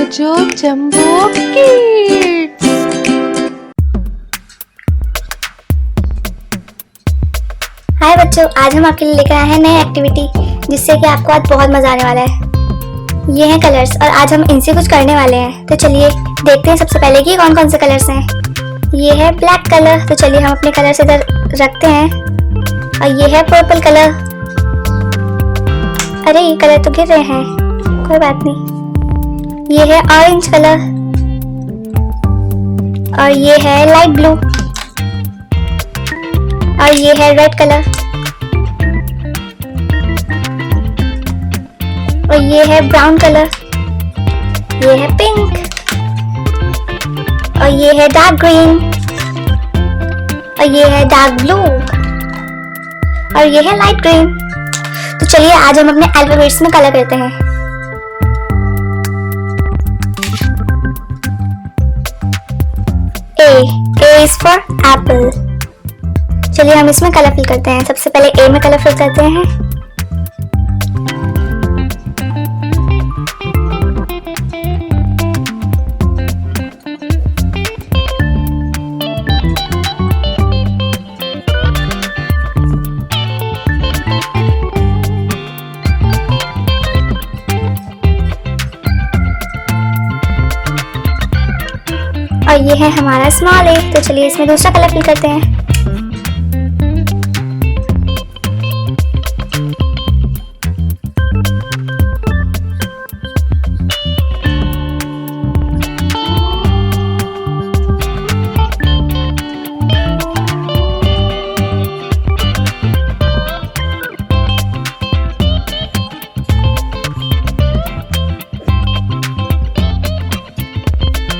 Mojo jumbo kids. हाय बच्चों, आज हम आपके लिए लेकर आए हैं नई एक्टिविटी जिससे कि आपको आज बहुत मजा आने वाला है। ये हैं कलर्स और आज हम इनसे कुछ करने वाले हैं। तो चलिए देखते हैं सबसे पहले कि कौन कौन से कलर्स हैं। ये है ब्लैक कलर, तो चलिए हम अपने कलर्स इधर रखते हैं। और ये है पर्पल कलर। अरे ये कलर तो गिर रहे हैं, कोई बात नहीं। ये है ऑरेंज कलर और ये है लाइट ब्लू और ये है रेड कलर और ये है ब्राउन कलर। ये है पिंक और ये है डार्क ग्रीन और ये है डार्क ब्लू और ये है लाइट ग्रीन। तो चलिए आज हम अपने अल्फाबेट्स में कलर करते हैं। A is for apple। चलिए हम इसमें कलर फिल करते हैं। सबसे पहले A में कलर फिल करते हैं। और ये है हमारा स्मॉल ए। तो चलिए इसमें दूसरा कलर फिल करते हैं।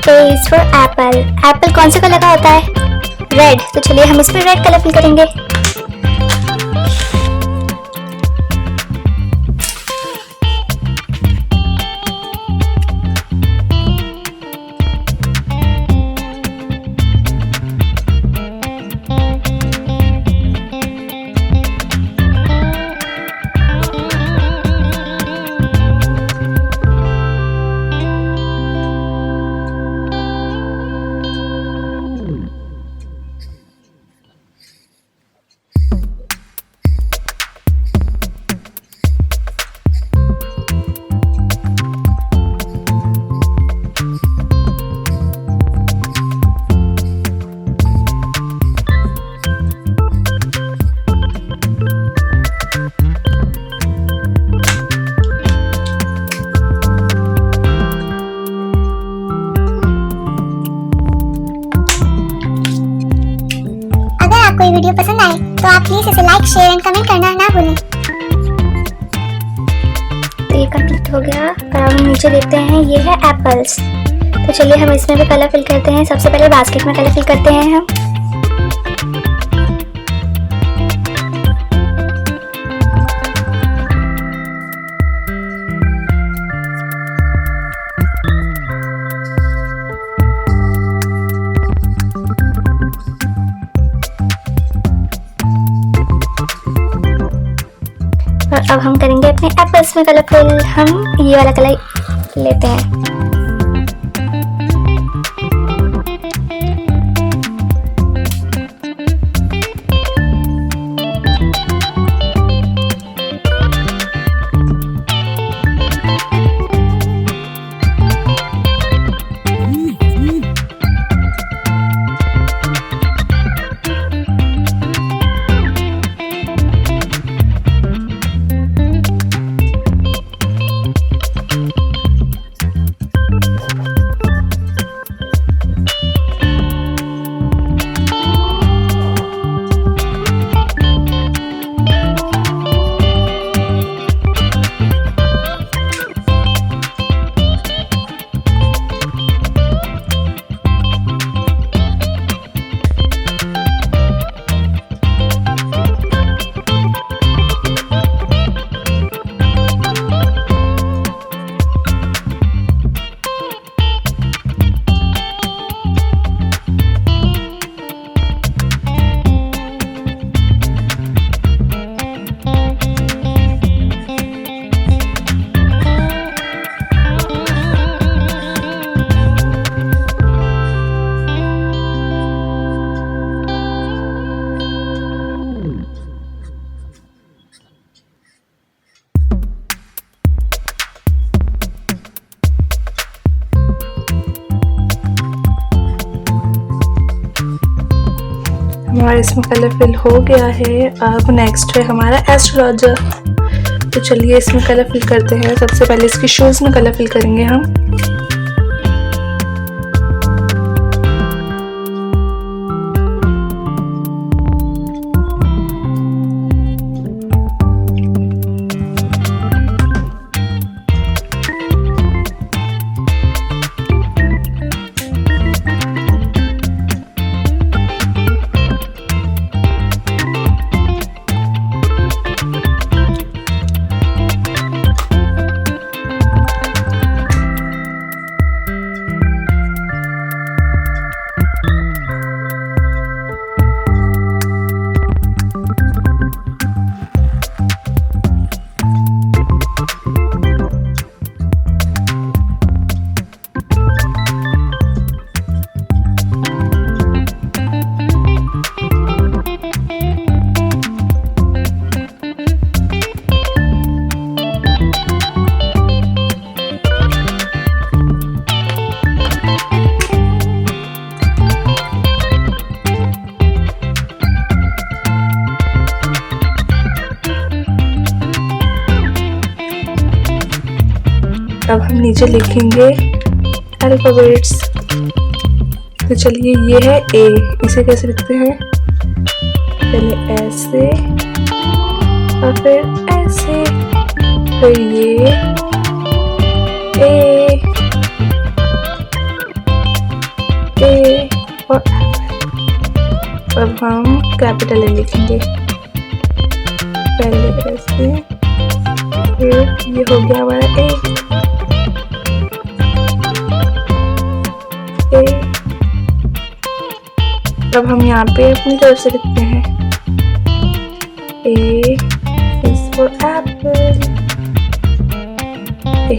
A is for apple। Apple कौन से कलर का होता है? रेड। तो चलिए हम इसमें रेड कलर फिल करेंगे। आपको ये वीडियो पसंद आए तो आप प्लीज इसे लाइक, शेयर एंड कमेंट करना ना भूलें। तो ये कंप्लीट हो गया और अब हम नीचे देखते हैं। ये है एप्पल्स। तो चलिए हम इसमें भी कलर फिल करते हैं। सबसे पहले बास्केट में कलर फिल करते हैं हम। और अब हम करेंगे अपने एप्पल्स में कलर फिल। हम ये वाला कलर लेते हैं। हमारा इसमें कलर फिल हो गया है। अब नेक्स्ट है हमारा एस्ट्रोलॉजर। तो चलिए इसमें कलर फिल करते हैं। सबसे पहले इसके शूज़ में कलर फिल करेंगे हम। अब हम नीचे लिखेंगे अल्फाबेट्स। तो चलिए ये है ए। इसे कैसे लिखते हैं? पहले ऐसे और फिर ऐसे, फिर ये ए और अब हम कैपिटल ए लिखेंगे। पहले ऐसे, फिर ये हो गया हमारा ए। अब हम यहाँ पे अपनी तरफ से लिखते हैं A is for apple, A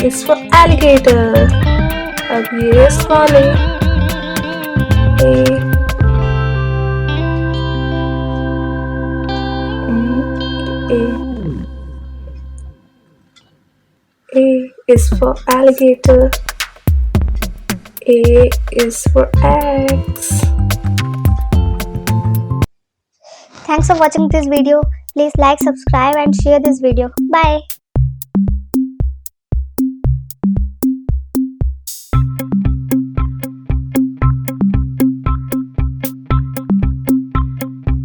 is for alligator। अब ये small A, A is for alligator, A is for eggs. Thanks for watching this video. Please like, subscribe and share this video. Bye.